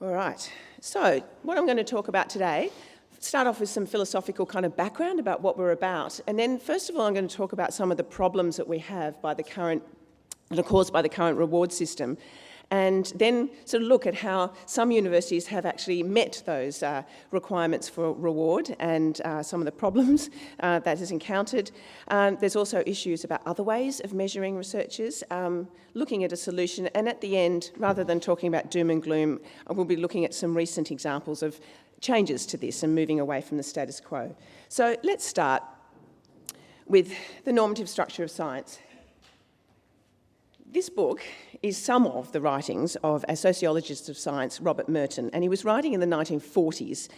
All right, so what I'm going to talk about today, start off with some philosophical kind of background about what we're about, and then first of all I'm going to talk about some of the problems that we have that are caused by the current reward system, and then sort of look at how some universities have actually met those requirements for reward and some of the problems that is encountered. There's also issues about other ways of measuring researchers, looking at a solution, and at the end, rather than talking about doom and gloom, I will be looking at some recent examples of changes to this and moving away from the status quo. So let's start with the normative structure of science. This book is some of the writings of a sociologist of science, Robert Merton, and he was writing in the 1940s.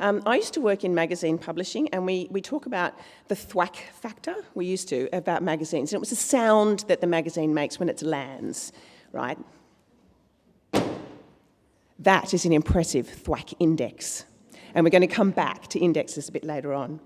I used to work in magazine publishing, and we talk about the thwack factor, we used to, about magazines, and it was the sound that the magazine makes when it lands, right? That is an impressive thwack index, and we're going to come back to indexes a bit later on.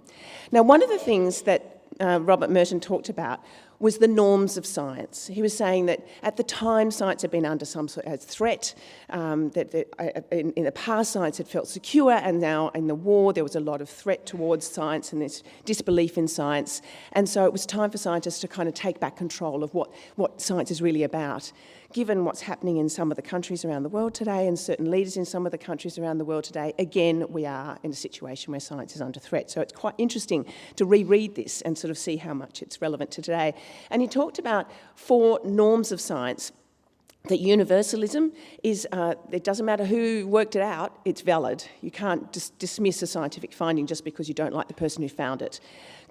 Now, one of the things that Robert Merton talked about was the norms of science. He was saying that at the time science had been under some sort of threat, that in the past science had felt secure, and now in the war there was a lot of threat towards science and this disbelief in science, and so it was time for scientists to kind of take back control of what science is really about. Given what's happening in some of the countries around the world today and certain leaders in some of the countries around the world today, again, we are in a situation where science is under threat. So it's quite interesting to reread this and sort of see how much it's relevant to today. And he talked about 4 norms of science. That universalism is, it doesn't matter who worked it out, it's valid. You can't just dismiss a scientific finding just because you don't like the person who found it.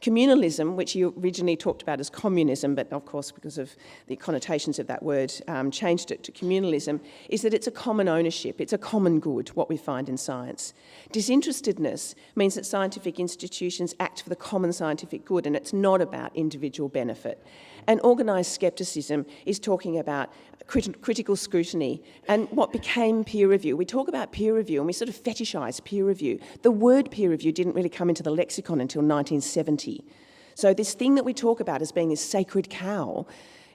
Communalism, which he originally talked about as communism, but of course because of the connotations of that word changed it to communalism, is that it's a common ownership, it's a common good, what we find in science. Disinterestedness means that scientific institutions act for the common scientific good, and it's not about individual benefit. And organised scepticism is talking about critical scrutiny and what became peer review. We talk about peer review and we sort of fetishise peer review. The word peer review didn't really come into the lexicon until 1970. So this thing that we talk about as being this sacred cow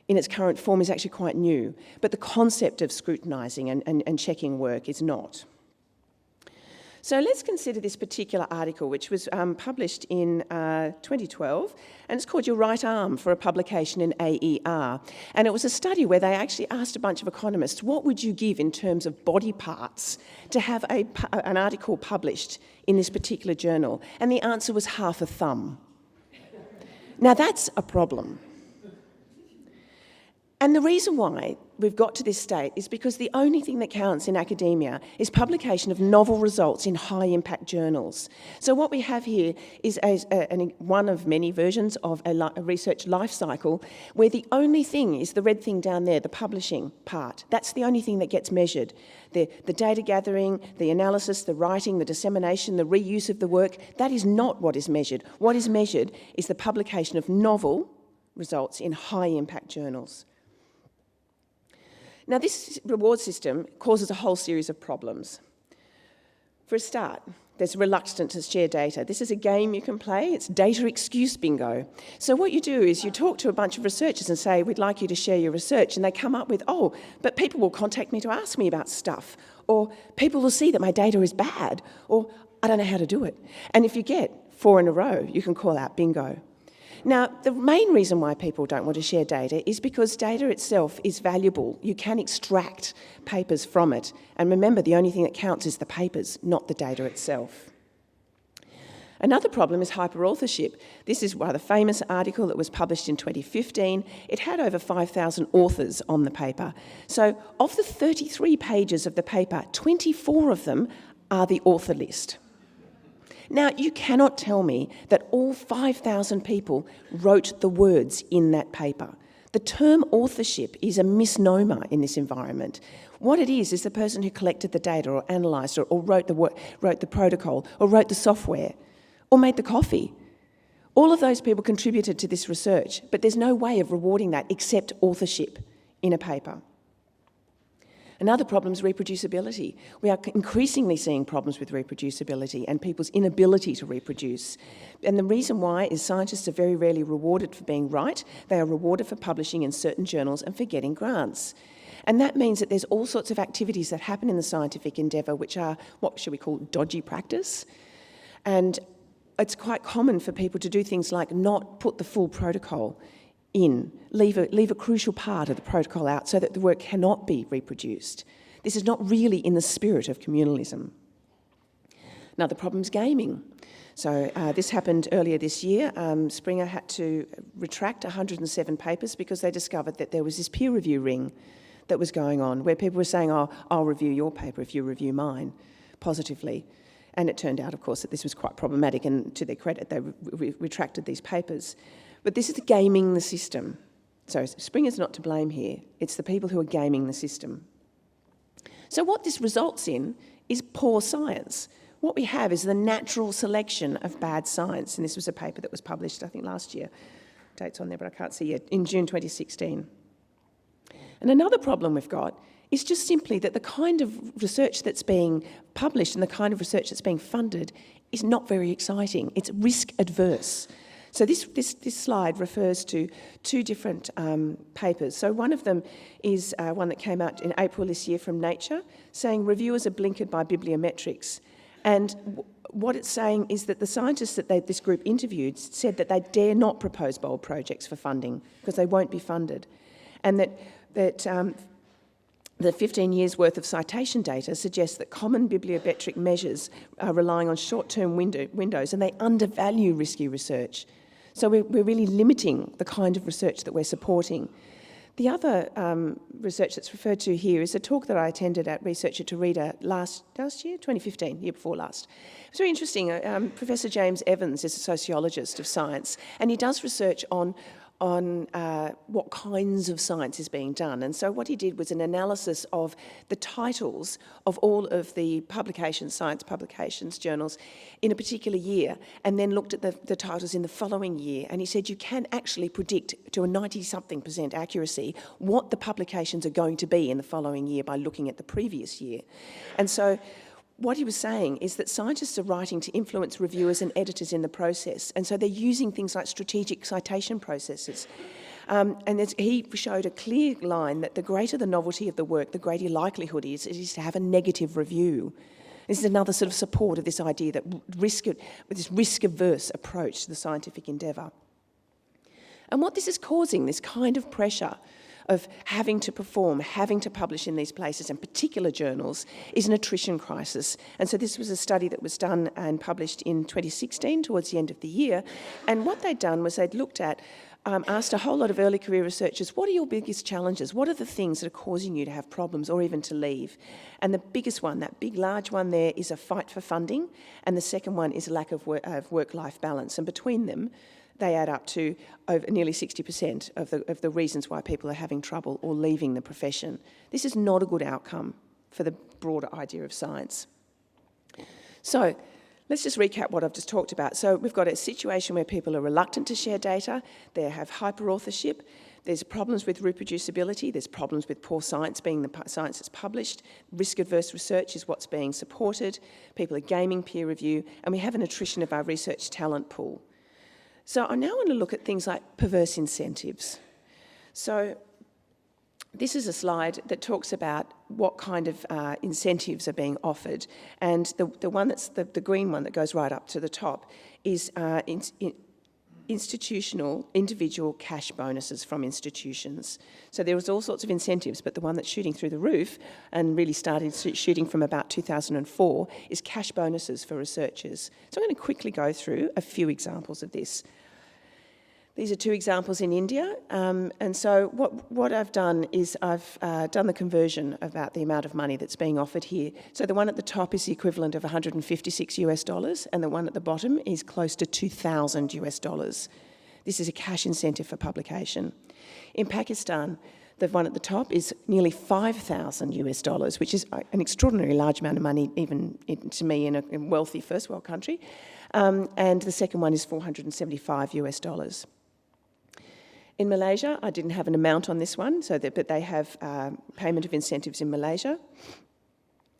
in its current form is actually quite new. But the concept of scrutinising and checking work is not. So let's consider this particular article, which was published in 2012, and it's called Your Right Arm, for a publication in AER. And it was a study where they actually asked a bunch of economists, what would you give in terms of body parts to have an article published in this particular journal? And the answer was half a thumb. Now that's a problem. And the reason why we've got to this state is because the only thing that counts in academia is publication of novel results in high-impact journals. So what we have here is one of many versions of a research life cycle where the only thing is the red thing down there, the publishing part. That's the only thing that gets measured. The data gathering, the analysis, the writing, the dissemination, the reuse of the work, that is not what is measured. What is measured is the publication of novel results in high-impact journals. Now, this reward system causes a whole series of problems. For a start, there's reluctance to share data. This is a game you can play. It's data excuse bingo. So what you do is you talk to a bunch of researchers and say, we'd like you to share your research, and they come up with, oh, but people will contact me to ask me about stuff, or people will see that my data is bad, or I don't know how to do it. And if you get 4 in a row, you can call out bingo. Now, the main reason why people don't want to share data is because data itself is valuable. You can extract papers from it. And remember, the only thing that counts is the papers, not the data itself. Another problem is hyperauthorship. This is a rather famous article that was published in 2015. It had over 5,000 authors on the paper. So of the 33 pages of the paper, 24 of them are the author list. Now, you cannot tell me that all 5,000 people wrote the words in that paper. The term authorship is a misnomer in this environment. What it is the person who collected the data or analysed it or wrote the protocol or wrote the software or made the coffee. All of those people contributed to this research, but there's no way of rewarding that except authorship in a paper. Another problem is reproducibility. We are increasingly seeing problems with reproducibility and people's inability to reproduce. And the reason why is scientists are very rarely rewarded for being right. They are rewarded for publishing in certain journals and for getting grants. And that means that there's all sorts of activities that happen in the scientific endeavour which are what should we call dodgy practice. And it's quite common for people to do things like not put the full protocol in, leave a crucial part of the protocol out so that the work cannot be reproduced. This is not really in the spirit of communalism. Another problem is gaming. So this happened earlier this year. Springer had to retract 107 papers because they discovered that there was this peer review ring that was going on where people were saying, oh, I'll review your paper if you review mine positively. And it turned out, of course, that this was quite problematic, and to their credit, they retracted these papers. But this is gaming the system. So Springer's not to blame here. It's the people who are gaming the system. So what this results in is poor science. What we have is the natural selection of bad science. And this was a paper that was published, I think, last year. Date's on there, but I can't see yet, in June 2016. And another problem we've got is just simply that the kind of research that's being published and the kind of research that's being funded is not very exciting. It's risk adverse. So this slide refers to two different papers. So one of them is one that came out in April this year from Nature, saying reviewers are blinkered by bibliometrics. And what it's saying is that the scientists that this group interviewed said that they dare not propose bold projects for funding because they won't be funded. And that the 15 years' worth of citation data suggests that common bibliometric measures are relying on short-term windows and they undervalue risky research. So we're really limiting the kind of research that we're supporting. The other research that's referred to here is a talk that I attended at Researcher to Reader last year, 2015, year before last. It was very interesting. Professor James Evans is a sociologist of science, and he does research on what kinds of science is being done. And so what he did was an analysis of the titles of all of the publications, science publications, journals, in a particular year, and then looked at the titles in the following year. And he said you can actually predict to a 90-something% accuracy what the publications are going to be in the following year by looking at the previous year. And so what he was saying is that scientists are writing to influence reviewers and editors in the process, and so they're using things like strategic citation processes. And he showed a clear line that the greater the novelty of the work, the greater likelihood it is to have a negative review. This is another sort of support of this idea that this risk-averse approach to the scientific endeavour. And what this is causing, this kind of pressure of having to perform, having to publish in these places and particular journals, is an attrition crisis. And so this was a study that was done and published in 2016 towards the end of the year. And what they'd done was they'd looked at, asked a whole lot of early career researchers, what are your biggest challenges? What are the things that are causing you to have problems or even to leave? And the biggest one, that big large one there, is a fight for funding. And the second one is a lack of work-life balance. And between them, they add up to over nearly 60% of the reasons why people are having trouble or leaving the profession. This is not a good outcome for the broader idea of science. So let's just recap what I've just talked about. So we've got a situation where people are reluctant to share data, they have hyper-authorship, there's problems with reproducibility, there's problems with poor science being the science that's published, risk-averse research is what's being supported, people are gaming peer review, and we have an attrition of our research talent pool. So I now want to look at things like perverse incentives. So this is a slide that talks about what kind of incentives are being offered. And the one that's the green one that goes right up to the top is institutional, individual cash bonuses from institutions. So there was all sorts of incentives, but the one that's shooting through the roof and really started shooting from about 2004 is cash bonuses for researchers. So I'm going to quickly go through a few examples of this. These are two examples in India, and so what I've done is I've done the conversion about the amount of money that's being offered here. So the one at the top is the equivalent of $156, and the one at the bottom is close to $2,000. This is a cash incentive for publication. In Pakistan, the one at the top is nearly $5,000, which is an extraordinarily large amount of money, even to me, in a wealthy first world country. And the second one is $475. In Malaysia, I didn't have an amount on this one, but they have payment of incentives in Malaysia.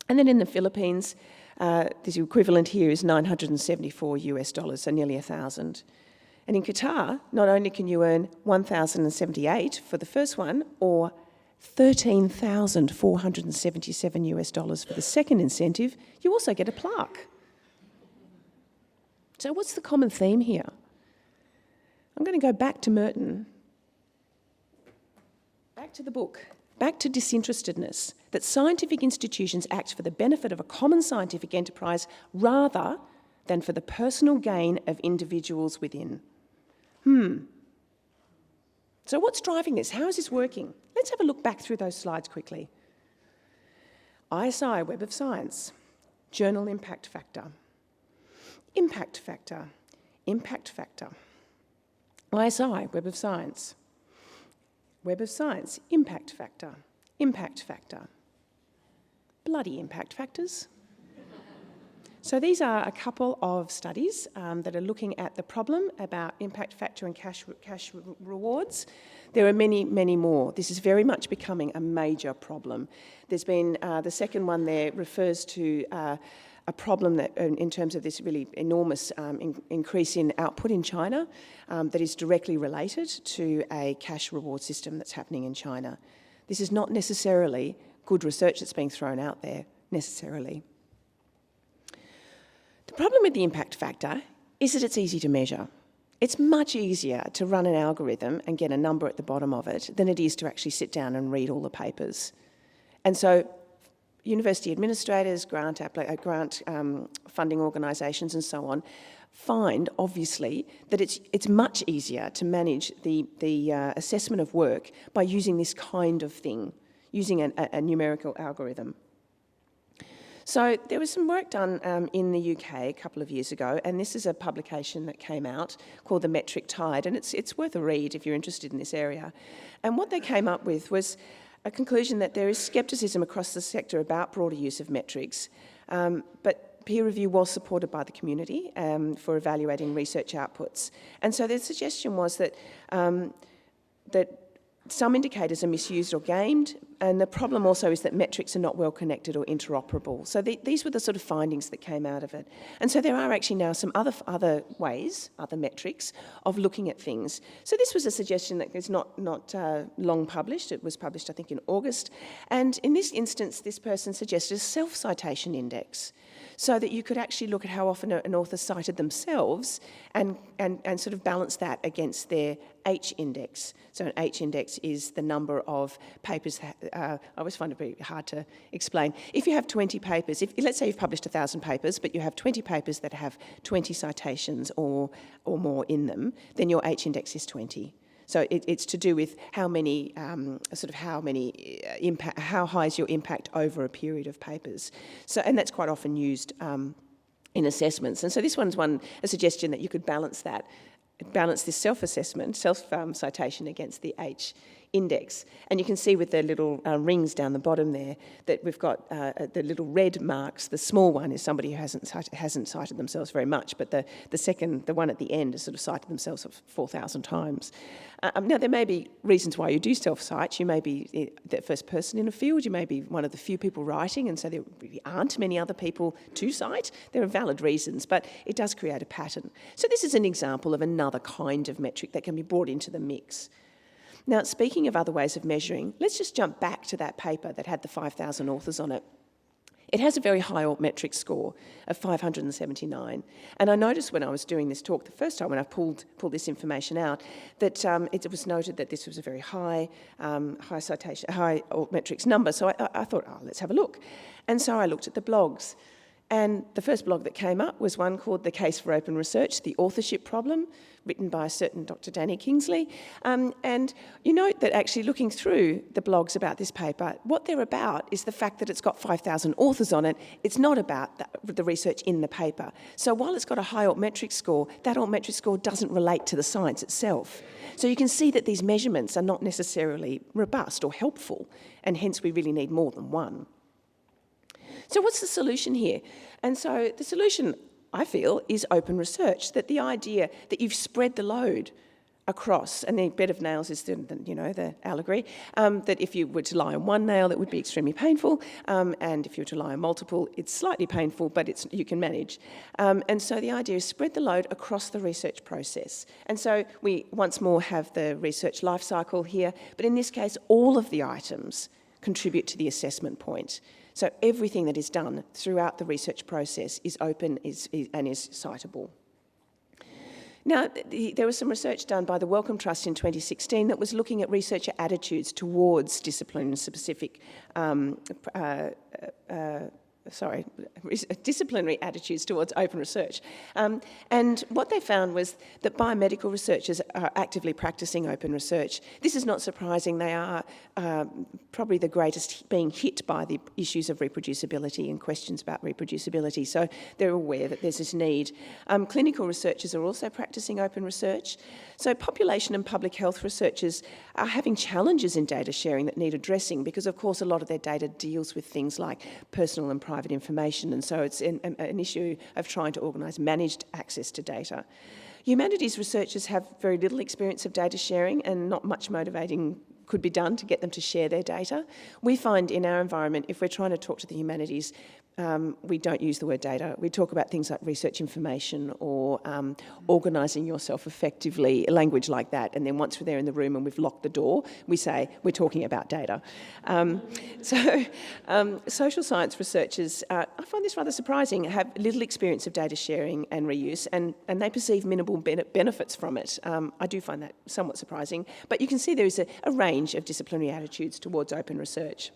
And then in the Philippines, the equivalent here is $974, so nearly $1,000. And in Qatar, not only can you earn $1,078 for the first one, or $13,477 for the second incentive, you also get a plaque. So what's the common theme here? I'm going to go back to Merton, back to the book, back to disinterestedness, that scientific institutions act for the benefit of a common scientific enterprise rather than for the personal gain of individuals within. So what's driving this? How is this working? Let's have a look back through those slides quickly. ISI, Web of Science, Journal Impact Factor, Impact Factor, Impact Factor, ISI, Web of Science, Web of Science, Impact Factor, Impact Factor, bloody impact factors. So these are a couple of studies that are looking at the problem about impact factor and cash rewards. There are many, many more. This is very much becoming a major problem. There's been, the second one there refers to a problem that, in terms of this really enormous increase in output in China that is directly related to a cash reward system that's happening in China. This is not necessarily good research that's being thrown out there, necessarily. The problem with the impact factor is that it's easy to measure. It's much easier to run an algorithm and get a number at the bottom of it than it is to actually sit down and read all the papers. And so university administrators, grant funding organisations and so on find, obviously, that it's much easier to manage the assessment of work by using this kind of thing, using a numerical algorithm. So there was some work done in the UK a couple of years ago, and this is a publication that came out called The Metric Tide, and it's worth a read if you're interested in this area. And what they came up with was a conclusion that there is scepticism across the sector about broader use of metrics, but peer review was supported by the community for evaluating research outputs. And so the suggestion was that some indicators are misused or gamed, and the problem also is that metrics are not well connected or interoperable. So these were the sort of findings that came out of it. And so there are actually now some other ways, other metrics, of looking at things. So this was a suggestion that is not long published. It was published, I think, in August. And in this instance, this person suggested a self-citation index, so that you could actually look at how often an author cited themselves and sort of balance that against their H index. So an H index is the number of papers that, I always find it very hard to explain. If you have 20 papers, let's say you've published 1,000 papers, but you have 20 papers that have 20 citations or more in them, then your H index is 20. So it's to do with how high is your impact over a period of papers. So, and that's quite often used in assessments. And so this one's a suggestion that you could balance this self-assessment, self-citation against the H index. And you can see with the little rings down the bottom there that we've got the little red marks. The small one is somebody who hasn't cited themselves very much, but the one at the end has sort of cited themselves 4,000 times. Now, there may be reasons why you do self-cite. You may be the first person in a field. You may be one of the few people writing, and so there really aren't many other people to cite. There are valid reasons, but it does create a pattern. So this is an example of another kind of metric that can be brought into the mix. Now, speaking of other ways of measuring, let's just jump back to that paper that had the 5,000 authors on it. It has a very high altmetric score of 579. And I noticed when I was doing this talk the first time, when I pulled this information out, that it was noted that this was a very high altmetrics number. So I thought, let's have a look. And so I looked at the blogs. And the first blog that came up was one called The Case for Open Research, The Authorship Problem, written by a certain Dr. Danny Kingsley. And you note that actually looking through the blogs about this paper, what they're about is the fact that it's got 5,000 authors on it. It's not about the research in the paper. So while it's got a high altmetric score, that altmetric score doesn't relate to the science itself. So you can see that these measurements are not necessarily robust or helpful, and hence we really need more than one. So what's the solution here? And so the solution, I feel, is open research, that the idea that you've spread the load across, and the bed of nails is the allegory, that if you were to lie on one nail, it would be extremely painful, and if you were to lie on multiple, it's slightly painful, but you can manage. And so the idea is spread the load across the research process. And so we once more have the research life cycle here, but in this case, all of the items contribute to the assessment point. So everything that is done throughout the research process is open and is citable. Now, there was some research done by the Wellcome Trust in 2016 that was looking at researcher attitudes towards disciplinary attitudes towards open research. And what they found was that biomedical researchers are actively practicing open research. This is not surprising. They are probably the greatest being hit by the issues of reproducibility and questions about reproducibility. So they're aware that there's this need. Clinical researchers are also practicing open research. So population and public health researchers are having challenges in data sharing that need addressing because, of course, a lot of their data deals with things like personal and private information, and so it's an issue of trying to organise managed access to data. Humanities researchers have very little experience of data sharing, and not much motivating could be done to get them to share their data. We find in our environment, if we're trying to talk to the humanities, we don't use the word data. We talk about things like research information or organising yourself effectively, language like that. And then once we're there in the room and we've locked the door, we say, we're talking about data. Social science researchers, I find this rather surprising, have little experience of data sharing and reuse, and they perceive minimal benefits from it. I do find that somewhat surprising. But you can see there is a range of disciplinary attitudes towards open research.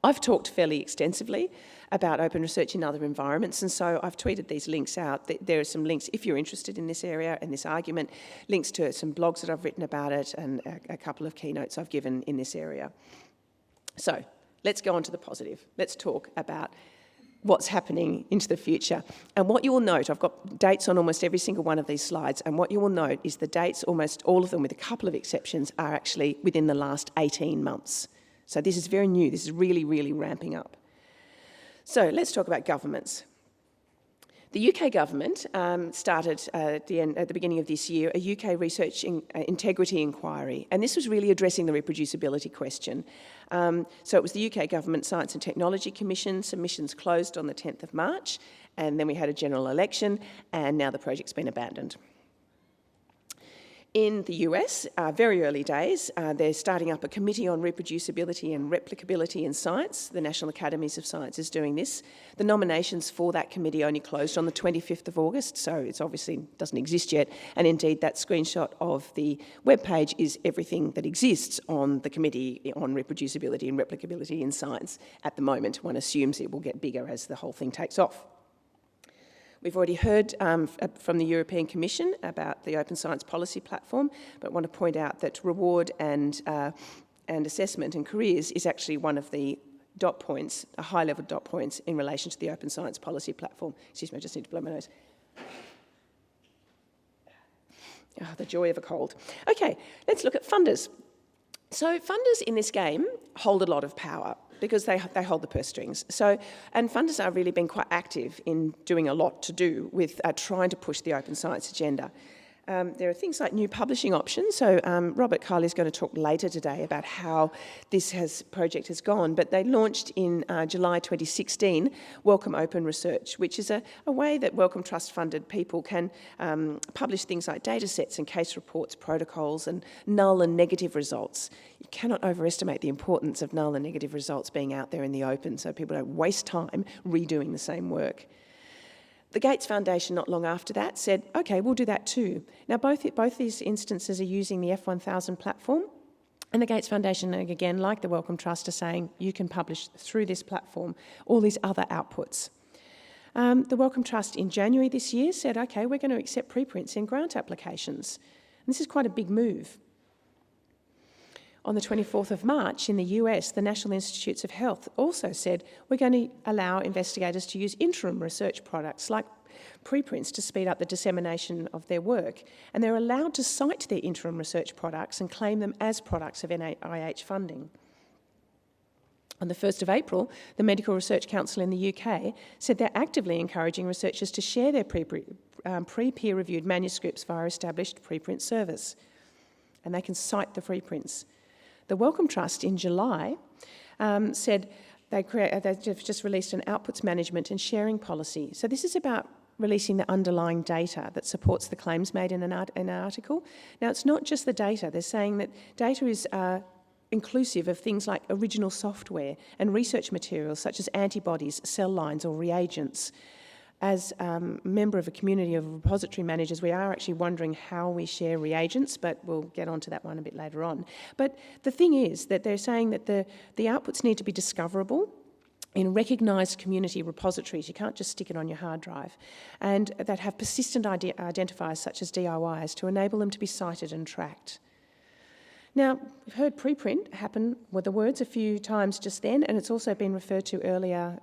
I've talked fairly extensively about open research in other environments, and so I've tweeted these links out. There are some links, if you're interested in this area and this argument, links to some blogs that I've written about it and a couple of keynotes I've given in this area. So let's go on to the positive. Let's talk about what's happening into the future. And what you will note, I've got dates on almost every single one of these slides, and what you will note is the dates, almost all of them with a couple of exceptions, are actually within the last 18 months. So this is very new. This is really, really ramping up. So let's talk about governments. The UK government started at the beginning of this year a UK research integrity inquiry, and this was really addressing the reproducibility question. So it was the UK Government Science and Technology Commission. Submissions closed on the 10th of March, and then we had a general election, and now the project's been abandoned. In the US, very early days, they're starting up a committee on reproducibility and replicability in science. The National Academies of Science is doing this. The nominations for that committee only closed on the 25th of August, so it obviously doesn't exist yet. And indeed, that screenshot of the webpage is everything that exists on the Committee on Reproducibility and Replicability in Science at the moment. One assumes it will get bigger as the whole thing takes off. We've already heard from the European Commission about the Open Science Policy Platform, but I want to point out that reward and assessment and careers is actually one of the dot points, a high-level dot points in relation to the Open Science Policy Platform. Excuse me, I just need to blow my nose. Oh, the joy of a cold. Okay, let's look at funders. So funders in this game hold a lot of power, because they hold the purse strings. And funders have really been quite active in doing a lot to do with trying to push the open science agenda. There are things like new publishing options. So Robert Kiley is going to talk later today about how this project has gone. But they launched in July 2016 Wellcome Open Research, which is a way that Wellcome Trust funded people can publish things like data sets and case reports, protocols, and null and negative results. You cannot overestimate the importance of null and negative results being out there in the open, so people don't waste time redoing the same work. The Gates Foundation, not long after that, said, OK, we'll do that too. Now, both these instances are using the F1000 platform, and the Gates Foundation, again, like the Wellcome Trust, are saying you can publish through this platform all these other outputs. The Wellcome Trust in January this year said, OK, we're going to accept preprints in grant applications. And this is quite a big move. On the 24th of March in the US, the National Institutes of Health also said we're going to allow investigators to use interim research products like preprints to speed up the dissemination of their work. And they're allowed to cite their interim research products and claim them as products of NIH funding. On the 1st of April, the Medical Research Council in the UK said they're actively encouraging researchers to share their pre-peer-reviewed manuscripts via established preprint service. and they can cite the preprints. The Wellcome Trust in July said they've just released an outputs management and sharing policy. So this is about releasing the underlying data that supports the claims made in an article. Now, it's not just the data. They're saying that data is inclusive of things like original software and research materials such as antibodies, cell lines or reagents. As a member of a community of repository managers, we are actually wondering how we share reagents, but we'll get onto that one a bit later on. But the thing is that they're saying that the outputs need to be discoverable in recognised community repositories. You can't just stick it on your hard drive. And that have persistent identifiers such as DIYs to enable them to be cited and tracked. Now, we've heard preprint happen with the words a few times just then, and it's also been referred to earlier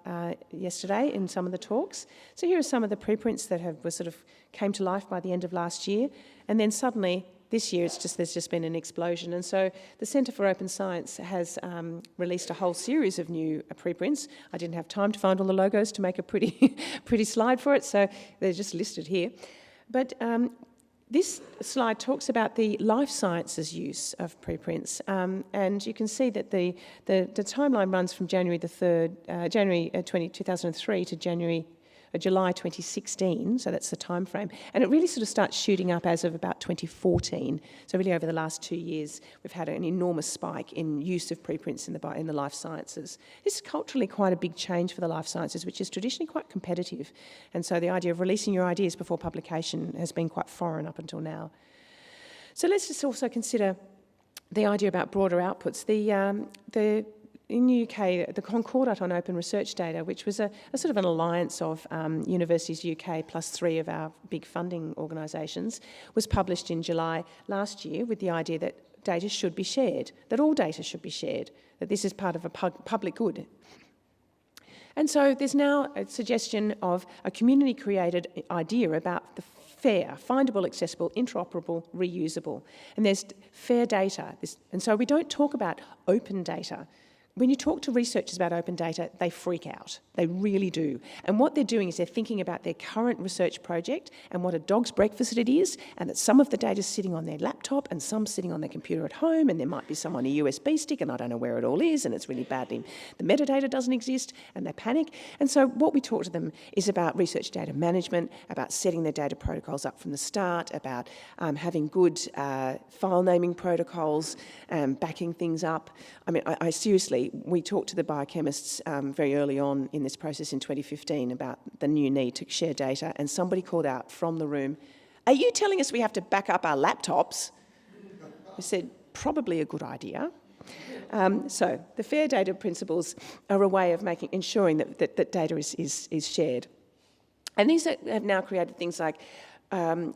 yesterday in some of the talks. So here are some of the preprints that came to life by the end of last year, and then suddenly this year there's just been an explosion. And so the Centre for Open Science has released a whole series of new preprints. I didn't have time to find all the logos to make a pretty slide for it, so they're just listed here. But this slide talks about the life sciences use of preprints, and you can see that the timeline runs from January 2003 to July 2016, so that's the time frame. And it really sort of starts shooting up as of about 2014. So really over the last 2 years, we've had an enormous spike in use of preprints in the life sciences. This is culturally quite a big change for the life sciences, which is traditionally quite competitive. And so the idea of releasing your ideas before publication has been quite foreign up until now. So let's just also consider the idea about broader outputs. In the UK, the Concordat on Open Research Data, which was a sort of an alliance of Universities UK plus 3 of our big funding organisations, was published in July last year with the idea that data should be shared, that all data should be shared, that this is part of a public good. And so there's now a suggestion of a community-created idea about the fair, findable, accessible, interoperable, reusable. And there's fair data. And so we don't talk about open data. When you talk to researchers about open data, they freak out. They really do. And what they're doing is they're thinking about their current research project and what a dog's breakfast it is, and that some of the data's sitting on their laptop and some sitting on their computer at home, and there might be some on a USB stick, and I don't know where it all is, and it's really badly. The metadata doesn't exist, and they panic. And so what we talk to them is about research data management, about setting their data protocols up from the start, about having good file naming protocols, backing things up. I mean, I seriously, we talked to the biochemists very early on in this process in 2015 about the new need to share data, and somebody called out from the room, "Are you telling us we have to back up our laptops?" We said, probably a good idea. So the fair data principles are a way of ensuring that data is shared. And these have now created things like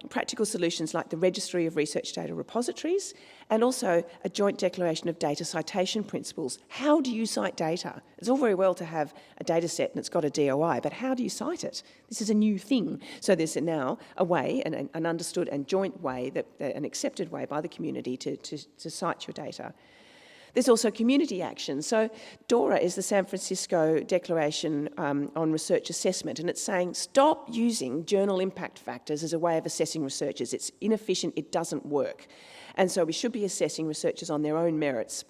practical solutions like the Registry of Research Data Repositories, and also a joint declaration of data citation principles. How do you cite data? It's all very well to have a data set and it's got a DOI, but how do you cite it? This is a new thing. So there's now a way, an understood and joint way, an accepted way by the community to cite your data. There's also community action. So DORA is the San Francisco Declaration on Research Assessment, and it's saying stop using journal impact factors as a way of assessing researchers. It's inefficient, it doesn't work. And so we should be assessing researchers on their own merits.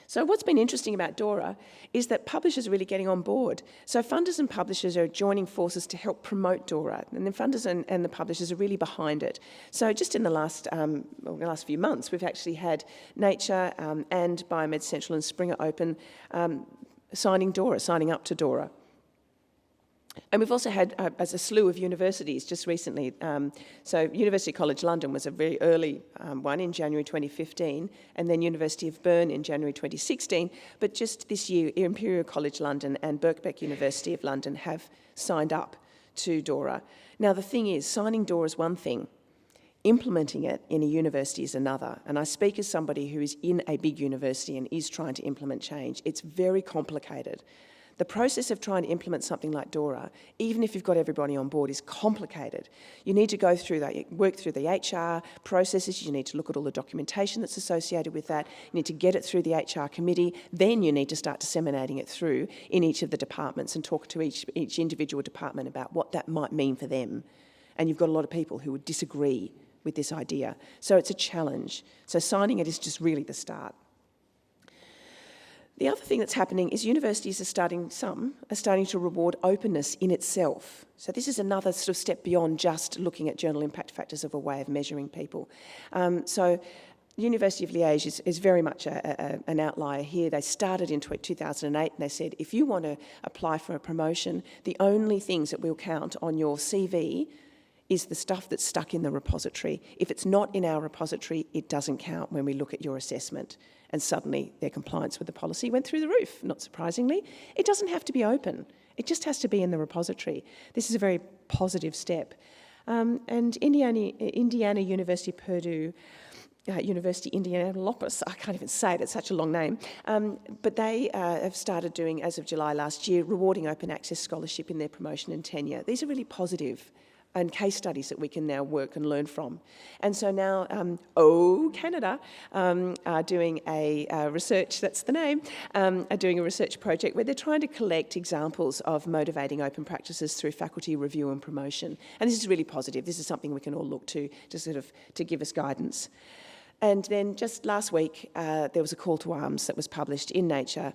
So what's been interesting about DORA is that publishers are really getting on board. So funders and publishers are joining forces to help promote DORA, and the funders and the publishers are really behind it. So just in the last few months, we've actually had Nature and Biomed Central and Springer Open signing up to DORA. And we've also had as a slew of universities just recently. So University College London was a very early one in January 2015, and then University of Bern in January 2016. But just this year, Imperial College London and Birkbeck University of London have signed up to DORA. Now the thing is, signing DORA is one thing. Implementing it in a university is another. And I speak as somebody who is in a big university and is trying to implement change. It's very complicated. The process of trying to implement something like DORA, even if you've got everybody on board, is complicated. You need to go through that, work through the HR processes, you need to look at all the documentation that's associated with that, you need to get it through the HR committee, then you need to start disseminating it through in each of the departments and talk to each individual department about what that might mean for them. And you've got a lot of people who would disagree with this idea. So it's a challenge. So signing it is just really the start. The other thing that's happening is universities are starting to reward openness in itself. So this is another sort of step beyond just looking at journal impact factors of a way of measuring people. So the University of Liège is very much an outlier here. They started in 2008 and they said, if you want to apply for a promotion, the only things that we'll count on your CV is the stuff that's stuck in the repository. If it's not in our repository, it doesn't count when we look at your assessment. And suddenly their compliance with the policy went through the roof, not surprisingly. It doesn't have to be open. It just has to be in the repository. This is a very positive step. And Indiana University, Purdue, University Indianapolis, I can't even say it, it's such a long name, but they have started doing, as of July last year, rewarding open access scholarship in their promotion and tenure. These are really positive and case studies that we can now work and learn from. And so now, Canada are doing a research, that's the name, are doing a research project where they're trying to collect examples of motivating open practices through faculty review and promotion. And this is really positive. This is something we can all look to sort of to give us guidance. And then just last week, there was a call to arms that was published in Nature.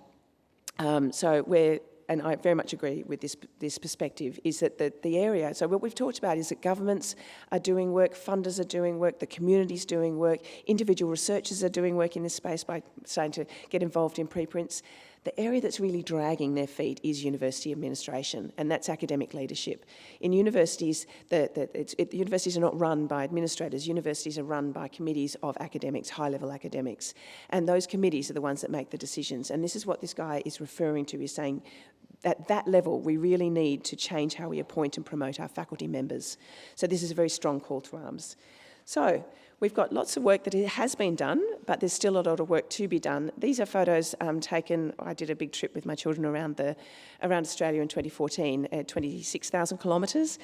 And I very much agree with this perspective, is that the area, so what we've talked about is that governments are doing work, funders are doing work, the community's doing work, individual researchers are doing work in this space by starting to get involved in preprints. The area that's really dragging their feet is university administration, and that's academic leadership. In universities, universities are not run by administrators, universities are run by committees of academics, high-level academics, and those committees are the ones that make the decisions. And this is what this guy is referring to, is saying, at that level, we really need to change how we appoint and promote our faculty members. So this is a very strong call to arms. So we've got lots of work that has been done, but there's still a lot of work to be done. These are photos taken, I did a big trip with my children around Australia in 2014, 26,000 kilometres.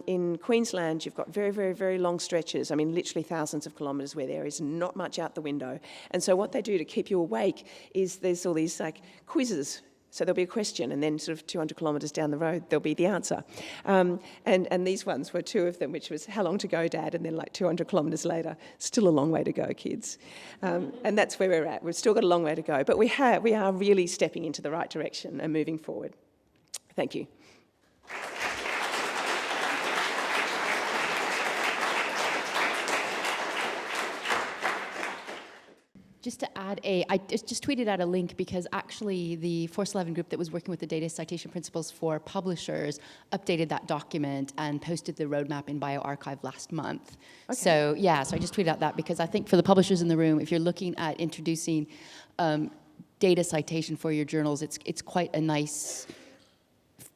In Queensland, you've got very, very, very long stretches, I mean, literally thousands of kilometres where there is not much out the window. And so what they do to keep you awake is there's all these like quizzes. So there'll be a question, and then sort of 200 kilometres down the road, there'll be the answer. And these ones were two of them, which was, how long to go, Dad? And then like 200 kilometres later, still a long way to go, kids. And that's where we're at. We've still got a long way to go, but we are really stepping into the right direction and moving forward. Thank you. Just to add I just tweeted out a link because actually the Force 11 group that was working with the data citation principles for publishers updated that document and posted the roadmap in bioRxiv last month. Okay. So I just tweeted out that because I think for the publishers in the room, if you're looking at introducing data citation for your journals, it's quite a nice,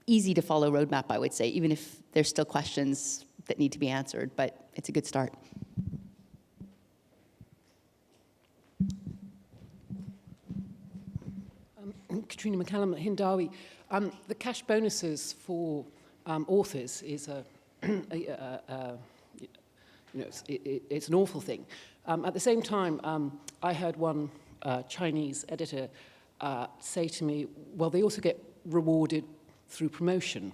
easy to follow roadmap, I would say, even if there's still questions that need to be answered, but it's a good start. Katrina McCallum at Hindawi. The cash bonuses for authors is it's an awful thing. At the same time, I heard one Chinese editor say to me, well, they also get rewarded through promotion.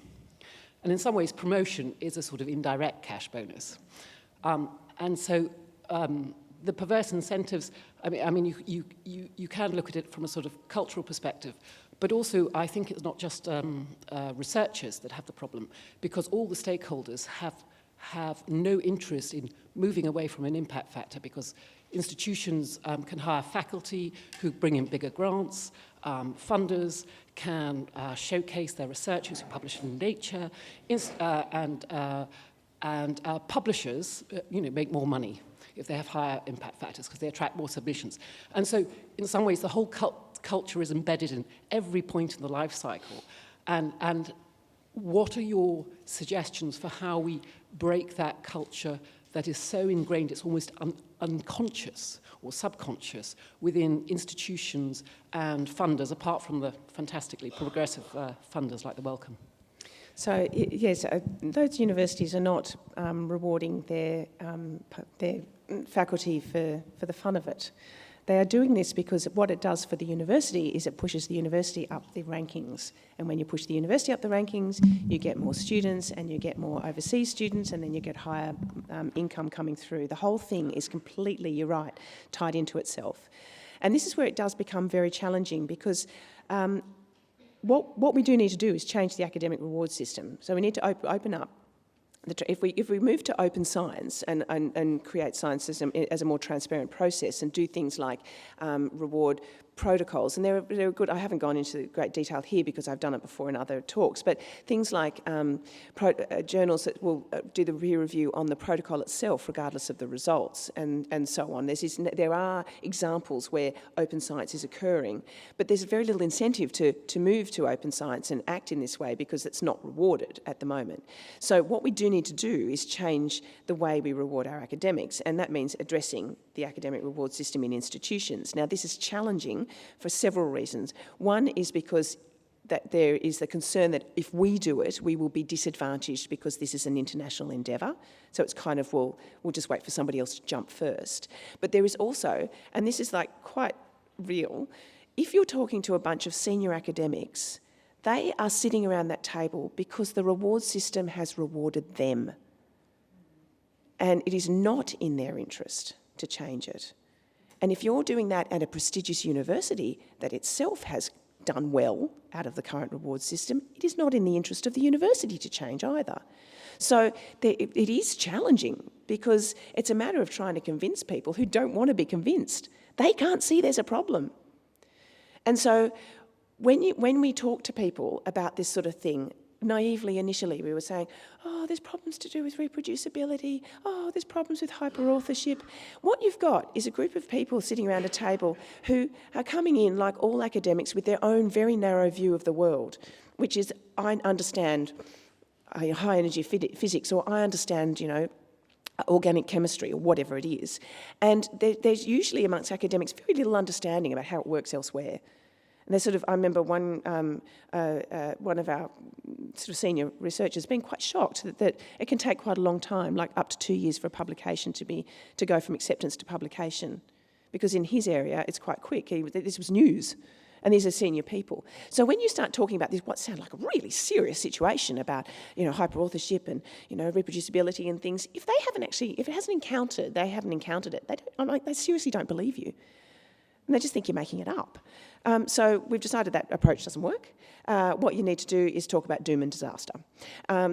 And in some ways, promotion is a sort of indirect cash bonus. And so the perverse incentives, I mean, you can look at it from a sort of cultural perspective, but also I think it's not just researchers that have the problem, because all the stakeholders have no interest in moving away from an impact factor, because institutions can hire faculty who bring in bigger grants, funders can showcase their researchers who publish in Nature, and publishers, make more money if they have higher impact factors because they attract more submissions. And so in some ways, the whole culture is embedded in every point in the life cycle. And what are your suggestions for how we break that culture that is so ingrained, it's almost unconscious or subconscious within institutions and funders, apart from the fantastically progressive funders like the Wellcome? So, yes, those universities are not rewarding their faculty for the fun of it. They are doing this because what it does for the university is it pushes the university up the rankings. And when you push the university up the rankings, you get more students and you get more overseas students, and then you get higher income coming through. The whole thing is completely, you're right, tied into itself. And this is where it does become very challenging, because what we do need to do is change the academic reward system. So we need to open up. If we move to open science and create science as a more transparent process, and do things like reward protocols, and they're good. I haven't gone into great detail here because I've done it before in other talks, but things like journals that will do the peer review on the protocol itself regardless of the results, and so on. There are examples where open science is occurring, but there's very little incentive to move to open science and act in this way because it's not rewarded at the moment. So what we do need to do is change the way we reward our academics, and that means addressing the academic reward system in institutions. Now, this is challenging for several reasons. One is because that there is the concern that if we do it, we will be disadvantaged because this is an international endeavour. So it's kind of, we'll just wait for somebody else to jump first. But there is also, and this is like quite real, if you're talking to a bunch of senior academics, they are sitting around that table because the reward system has rewarded them. And it is not in their interest to change it. And if you're doing that at a prestigious university that itself has done well out of the current reward system, it is not in the interest of the university to change either. So it is challenging because it's a matter of trying to convince people who don't want to be convinced. They can't see there's a problem. And so when we talk to people about this sort of thing, naively initially we were saying, oh, there's problems to do with reproducibility, oh, there's problems with hyperauthorship. What you've got is a group of people sitting around a table who are coming in, like all academics, with their own very narrow view of the world, which is, I understand high energy physics, or I understand, organic chemistry, or whatever it is. And there's usually amongst academics very little understanding about how it works elsewhere. And there's I remember one of our sort of senior researchers being quite shocked that it can take quite a long time, like up to 2 years for a publication to go from acceptance to publication. Because in his area, it's quite quick. This was news, and these are senior people. So when you start talking about this, what sounds like a really serious situation about, hyperauthorship and, reproducibility and things, if it hasn't encountered it, they seriously don't believe you. And they just think you're making it up. So we've decided that approach doesn't work. What you need to do is talk about doom and disaster.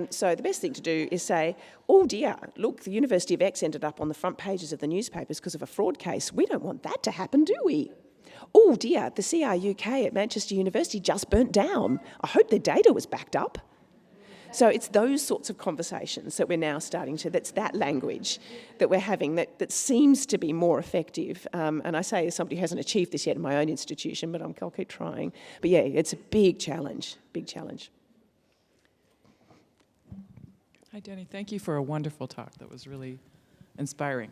So the best thing to do is say, oh dear, look, the University of X ended up on the front pages of the newspapers because of a fraud case. We don't want that to happen, do we? Oh dear, the CRUK at Manchester University just burnt down. I hope their data was backed up. So it's those sorts of conversations that we're now starting to, that's that language that we're having that seems to be more effective. And I say as somebody who hasn't achieved this yet in my own institution, but I'll keep trying. But yeah, it's a big challenge, big challenge. Hi, Danny. Thank you for a wonderful talk. That was really inspiring.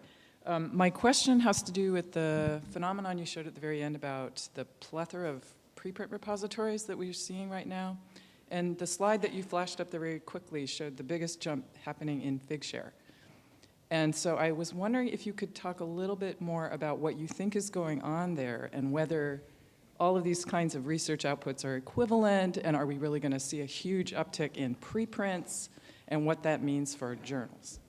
My question has to do with the phenomenon you showed at the very end about the plethora of preprint repositories that we're seeing right now. And the slide that you flashed up there very quickly showed the biggest jump happening in Figshare. And so I was wondering if you could talk a little bit more about what you think is going on there, and whether all of these kinds of research outputs are equivalent, and are we really going to see a huge uptick in preprints, and what that means for journals.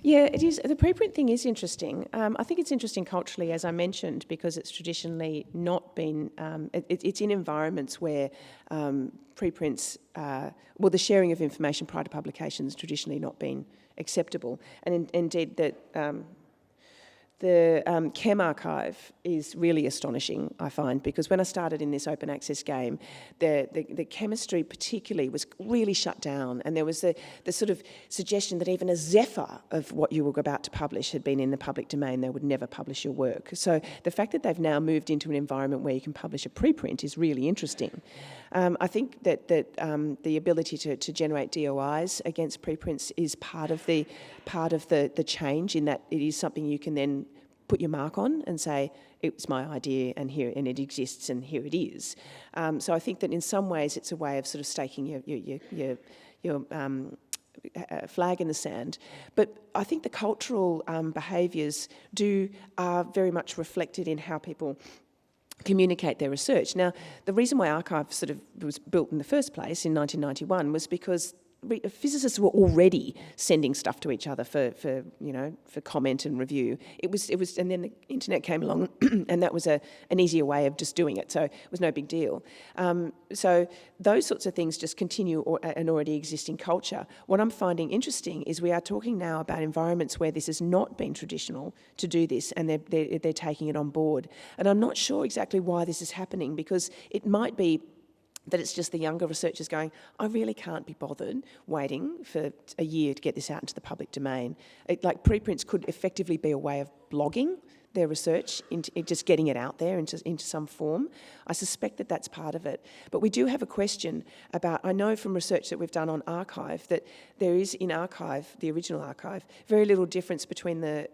Yeah, it is. The preprint thing is interesting. I think it's interesting culturally, as I mentioned, because it's traditionally not been, it's in environments where preprints, the sharing of information prior to publication has traditionally not been acceptable. And indeed that the Chem archive is really astonishing, I find, because when I started in this open access game, the chemistry particularly was really shut down, and there was the sort of suggestion that even a zephyr of what you were about to publish had been in the public domain, they would never publish your work. So the fact that they've now moved into an environment where you can publish a preprint is really interesting. I think that the ability to generate DOIs against preprints is part of the change, in that it is something you can then put your mark on and say, it's my idea and it exists and here it is. So I think that in some ways it's a way of sort of staking your flag in the sand. But I think the cultural behaviours are very much reflected in how people communicate their research. Now, the reason why Archive sort of was built in the first place in 1991 was because physicists were already sending stuff to each other for comment and review. It was, and then the internet came along, and that was an easier way of just doing it. So it was no big deal. So those sorts of things just continue an already existing culture. What I'm finding interesting is we are talking now about environments where this has not been traditional to do this, and they're taking it on board. And I'm not sure exactly why this is happening, because it might be that it's just the younger researchers going, I really can't be bothered waiting for a year to get this out into the public domain. Like preprints could effectively be a way of blogging their research, into just getting it out there into some form. I suspect that that's part of it. But we do have a question about, I know from research that we've done on Archive, that there is in Archive, the original Archive, very little difference between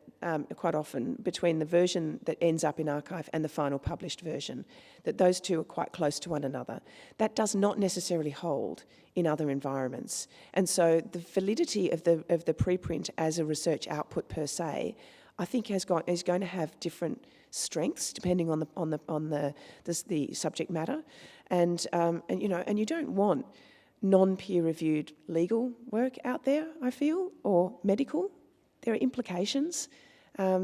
quite often, between the version that ends up in Archive and the final published version, that those two are quite close to one another. That does not necessarily hold in other environments. And so the validity of the preprint as a research output per se, I think is going to have different strengths depending on the subject matter, and you don't want non-peer-reviewed legal work out there, I feel, or medical. There are implications.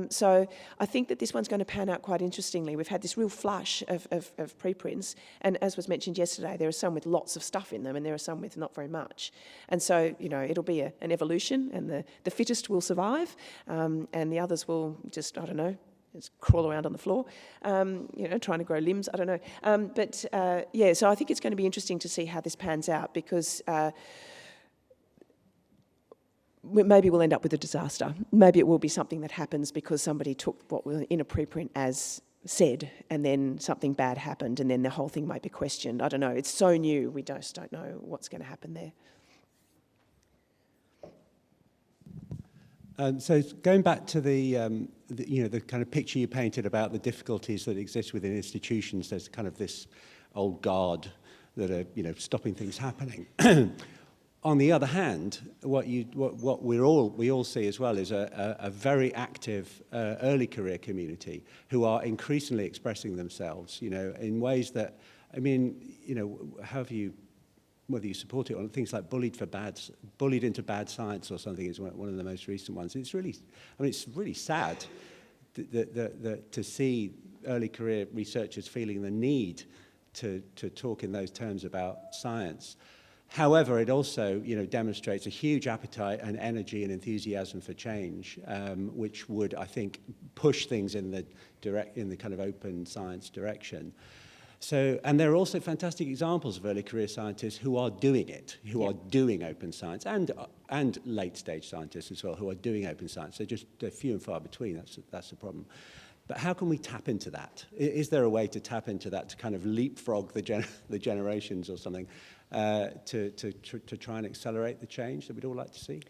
So I think that this one's going to pan out quite interestingly. We've had this real flush of preprints, and as was mentioned yesterday, there are some with lots of stuff in them, and there are some with not very much. And so, it'll be an evolution, and the fittest will survive, and the others will just, I don't know, just crawl around on the floor, trying to grow limbs, I don't know. So I think it's going to be interesting to see how this pans out, because maybe we'll end up with a disaster. Maybe it will be something that happens because somebody took what was in a preprint as said, and then something bad happened, and then the whole thing might be questioned. I don't know. It's so new, we just don't know what's going to happen there. So going back to the kind of picture you painted about the difficulties that exist within institutions, there's kind of this old guard that are stopping things happening. On the other hand, what we all see as well is a very active early career community who are increasingly expressing themselves, in ways that, whether you support it or things like bullied into bad science or something is one of the most recent ones. It's really sad that to see early career researchers feeling the need to talk in those terms about science. However, it also, demonstrates a huge appetite and energy and enthusiasm for change, which would, I think, push things in the kind of open science direction. So, and there are also fantastic examples of early career scientists who are doing it, who are doing open science, and late stage scientists as well who are doing open science. They're few and far between. That's the problem. But how can we tap into that? Is there a way to tap into that to kind of leapfrog the generations or something? To try and accelerate the change that we'd all like to see?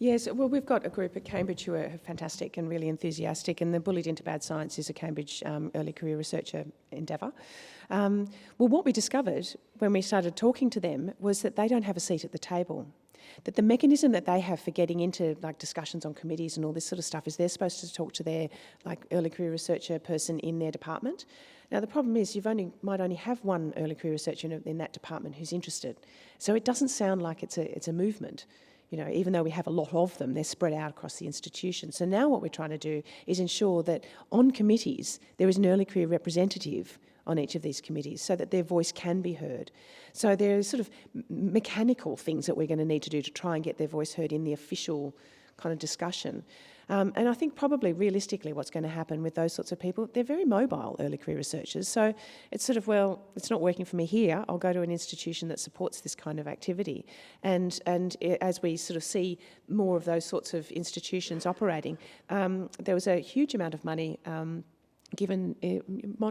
Yes, well, we've got a group at Cambridge who are fantastic and really enthusiastic, and the Bullied into Bad Science is a Cambridge early career researcher endeavour. Well, what we discovered when we started talking to them was that they don't have a seat at the table. That the mechanism that they have for getting into discussions on committees and all this sort of stuff is they're supposed to talk to their early career researcher person in their department. Now the problem is might only have one early career researcher in that department who's interested. So it doesn't sound like it's a movement. Even though we have a lot of them, they're spread out across the institution. So now what we're trying to do is ensure that on committees there is an early career representative on each of these committees so that their voice can be heard. So there are sort of mechanical things that we're going to need to do to try and get their voice heard in the official kind of discussion. And I think probably realistically what's going to happen with those sorts of people, they're very mobile early career researchers. So it's sort of, well, it's not working for me here, I'll go to an institution that supports this kind of activity. And as we sort of see more of those sorts of institutions operating, there was a huge amount of money given, I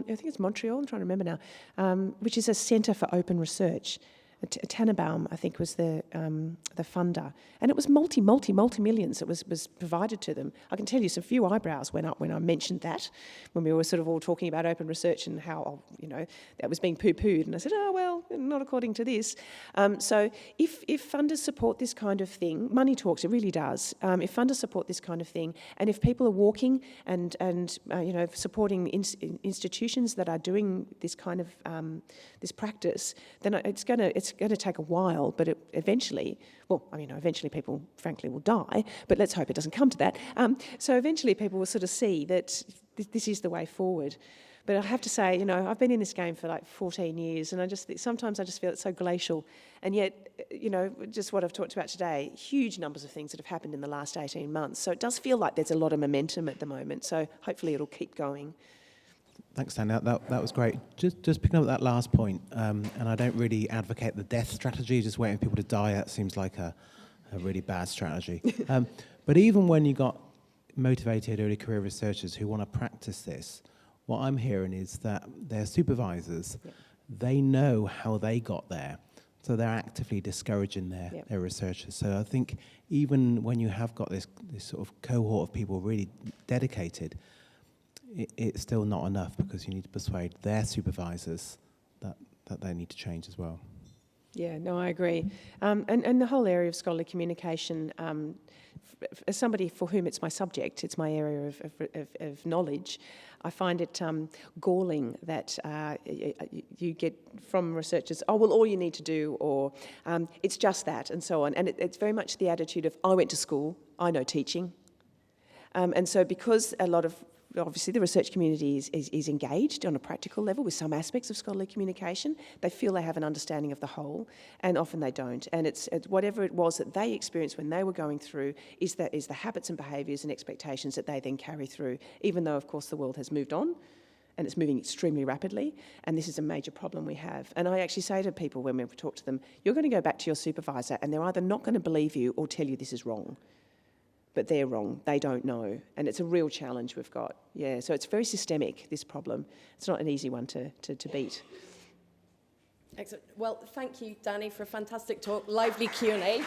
think it's Montreal, I'm trying to remember now, which is a centre for open research. Tannenbaum, I think, was the funder, and it was multi-millions that was provided to them. I can tell you, some few eyebrows went up when I mentioned that, when we were sort of all talking about open research and how, that was being poo-pooed, and I said, oh, well, not according to this. So if funders support this kind of thing, money talks, it really does. If funders support this kind of thing, and if people are walking and supporting institutions that are doing this kind of this practice, then it's going to take a while, but eventually people, frankly, will die, but let's hope it doesn't come to that. So eventually people will sort of see that this is the way forward. But I have to say, I've been in this game for like 14 years, and sometimes I just feel it's so glacial. And yet, just what I've talked about today, huge numbers of things that have happened in the last 18 months. So it does feel like there's a lot of momentum at the moment. So hopefully it'll keep going. Thanks, Dan. That was great. Just picking up that last point, and I don't really advocate the death strategy, just waiting for people to die. That seems like a really bad strategy. But even when you got motivated early career researchers who want to practice this, what I'm hearing is that their supervisors, they know how they got there, so they're actively discouraging their researchers. So I think even when you have got this sort of cohort of people really dedicated, it's still not enough, because you need to persuade their supervisors that they need to change as well. Yeah, no, I agree. And the whole area of scholarly communication, as somebody for whom it's my subject, it's my area of knowledge, I find it galling that you get from researchers, oh, well, all you need to do, or it's just that, and so on. And it's very much the attitude of, I went to school, I know teaching. And so because a lot of obviously the research community is engaged on a practical level with some aspects of scholarly communication, they feel they have an understanding of the whole, and often they don't. And it's whatever it was that they experienced when they were going through is the habits and behaviours and expectations that they then carry through, even though, of course, the world has moved on, and it's moving extremely rapidly, and this is a major problem we have. And I actually say to people when we talk to them, you're going to go back to your supervisor, and they're either not going to believe you or tell you this is wrong. But they're wrong, they don't know. And it's a real challenge we've got. Yeah, so it's very systemic, this problem. It's not an easy one to beat. Excellent. Well, thank you, Danny, for a fantastic talk, lively Q&A.